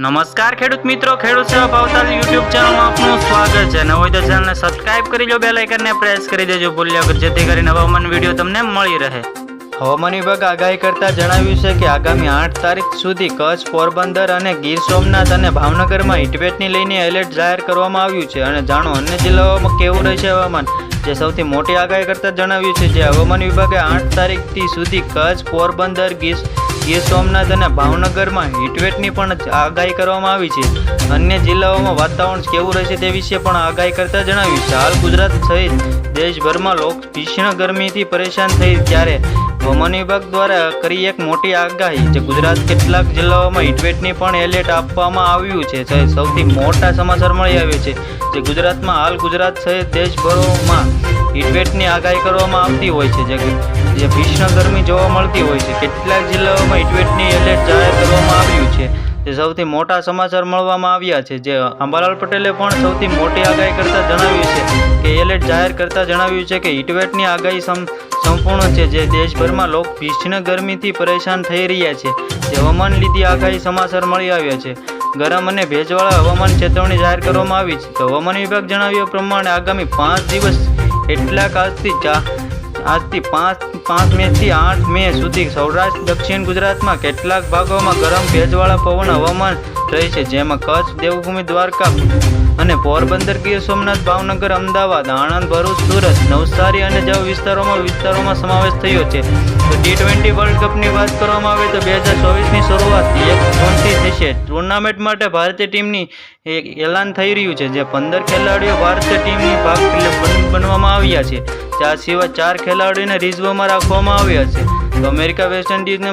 નમસ્કાર ખેડૂત મિત્રો, ખેડૂત સેવા ભાવતાલ યુટ્યુબ ચેનલમાં આપનું સ્વાગત છે। ન હોય તો ચેનલને સબસ્ક્રાઇબ કરી લો, બેલ આઇકનને પ્રેસ કરી દેજો ભૂલ્યા વગર, જેથી કરીને હવામાન વિડીયો તમને મળી રહે। હવામાન વિભાગ આગાહી કરતા જણાવ્યું છે કે આગામી 8 તારીખ સુધી કચ્છ, પોરબંદર અને ગીર સોમનાથ અને ભાવનગરમાં હીટવેવને લઈને એલર્ટ જાહેર કરવામાં આવ્યું છે। અને જાણો અન્ય જિલ્લાઓમાં કેવું રહેશે હવામાન, જે સૌથી મોટી આગાહી કરતા જણાવ્યું છે। જે હવામાન વિભાગે 8 તારીખથી સુધી કચ્છ, પોરબંદર, ગીર સોમનાથ અને ભાવનગરમાં હીટવેવની પણ આગાહી કરવામાં આવી છે। અન્ય જિલ્લાઓમાં વાતાવરણ કેવું રહેશે તે વિશે પણ આગાહી કરતા જણાવ્યું છે। હાલ ગુજરાત સહિત દેશભરમાં લોકો ભીષણ ગરમીથી પરેશાન થઈ ત્યારે હવામાન વિભાગ દ્વારા કરી એક મોટી આગાહી, જે ગુજરાત કેટલાક જિલ્લાઓમાં હીટવેવની પણ એલર્ટ આપવામાં આવ્યું છે। સૌથી મોટા સમાચાર મળી આવ્યા છે, જે ગુજરાતમાં હાલ ગુજરાત સહિત દેશભરમાં હીટવેવની આગાહી કરવામાં આવતી હોય છે, જે ભીષણ ગરમી જોવા મળતી હોય છે। કેટલાક જિલ્લાઓમાં હીટવેવની એલર્ટ જાહેર કરવામાં આવ્યું છે, જે સૌથી મોટા સમાચાર મળવામાં આવ્યા છે। જે અંબાલાલ પટેલે પણ સૌથી મોટી આગાહી કરતા જણાવ્યું છે કે એલર્ટ જાહેર કરતા જણાવ્યું છે કે હીટવેવની આગાહી સંપૂર્ણ છે, જે દેશભરમાં લોકો ભીષણ ગરમીથી પરેશાન થઈ રહ્યા છે। જે હવામાન લીધી આગાહી સમાચાર મળી આવ્યા છે। ગરમ અને ભેજવાળા હવામાન ચેતવણી જાહેર કરવામાં આવી છે। તો હવામાન વિભાગ જણાવ્યા પ્રમાણે આગામી 5 દિવસ એટલાક આજથી 5 મે થી 8 મે સુધી સૌરાષ્ટ્ર, દક્ષિણ ગુજરાતમાં કેટલાક ભાગોમાં ગરમ ભેજવાળા પવન હવામાન રહેશે, જેમાં કચ્છ, દેવભૂમિ, દ્વારકા અને પોરબંદર, ગીર સોમનાથ, ભાવનગર, અમદાવાદ, આણંદ, ભરૂચ, સુરત, નવસારી અને જેવા વિસ્તારોમાં સમાવેશ થયો છે। તો T20 વર્લ્ડ કપની વાત કરવામાં આવે તો 2024ની શરૂઆત 1 જૂનથી થશે। ટુર્નામેન્ટ માટે ભારતીય ટીમની એલાન થઈ રહ્યું છે, જે 15 ખેલાડીઓ ભારતીય ટીમની ભાગ બનવામાં આવ્યા છે। આ સિવાય 4 ખેલાડીઓને રિઝર્વમાં રાખવામાં આવ્યા છે। તો અમેરિકા, વેસ્ટ ઇન્ડિઝને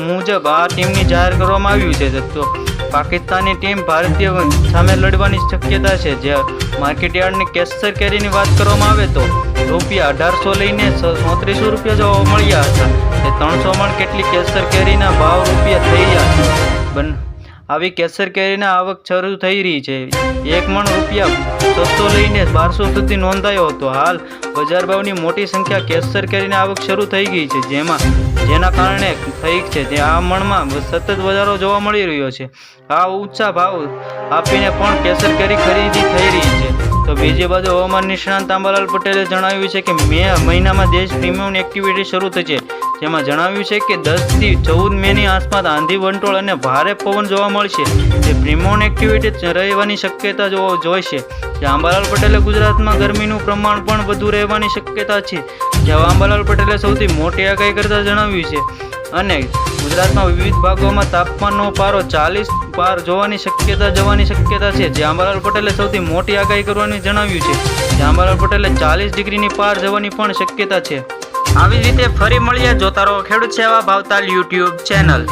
મુજબ આ ટીમની જાહેર કરવામાં આવ્યું છે। તો પાકિસ્તાનની ટીમ ભારતીય સામે લડવાની શક્યતા છે। જે માર્કેટયાર્ડની કેસર કેરીની વાત કરવામાં આવે તો રૂપિયા 1800 લઈને 3400 રૂપિયા જોવા મળ્યા હતા। તે 300 મણ કેટલી કેસર કેરીના ભાવ રૂપિયા થઈ રહ્યા છે। આવી કેસર કેરીના આવક શરૂ થઈ રહી છે। 1 મણ રૂપિયા 600 લઈને 1200 સુધી નોંધાયો હતો। હાલ બજાર ભાવની મોટી સંખ્યા કેસર કેરીની આવક શરૂ થઈ ગઈ છે, જેના કારણે થઈ છે જે આ મણમાં સતત વધારો જોવા મળી રહ્યો છે। આ ઊંચા ભાવ આપીને પણ કેસર કેરી ખરીદી થઈ રહી છે। તો બીજી બાજુ હવામાન નિષ્ણાંત અંબાલાલ પટેલે જણાવ્યું છે કે મે મહિનામાં દેશ પ્રીમિયમ એક્ટિવિટી શરૂ થશે, જેમાં જણાવ્યું છે કે 10 થી 14 મેની આસપાસ આંધી, વંટોળ અને ભારે પવન જોવા મળશે। તે પ્રીમિયમ એક્ટિવિટી રહેવાની શક્યતા જોઈશે। જ્યાં અંબાલાલ પટેલે ગુજરાતમાં ગરમીનું પ્રમાણ પણ વધુ રહેવાની શક્યતા છે। જ્યાં અંબાલાલ પટેલે સૌથી મોટી આગાહી કરતા જણાવ્યું છે અને ગુજરાતમાં વિવિધ ભાગોમાં તાપમાનનો પારો 40 પાર જવાની શક્યતા છે। જે અંબાલાલ પટેલે સૌથી મોટી આગાહી કરવાની જણાવ્યું છે। જ્યાં અંબાલાલ પટેલે 40 ડિગ્રીની પાર જવાની પણ શક્યતા છે। આવી રીતે ફરી મળીએ, જોતા રહો ખેડૂત સેવા ભાવતાલ યુટ્યુબ ચેનલ।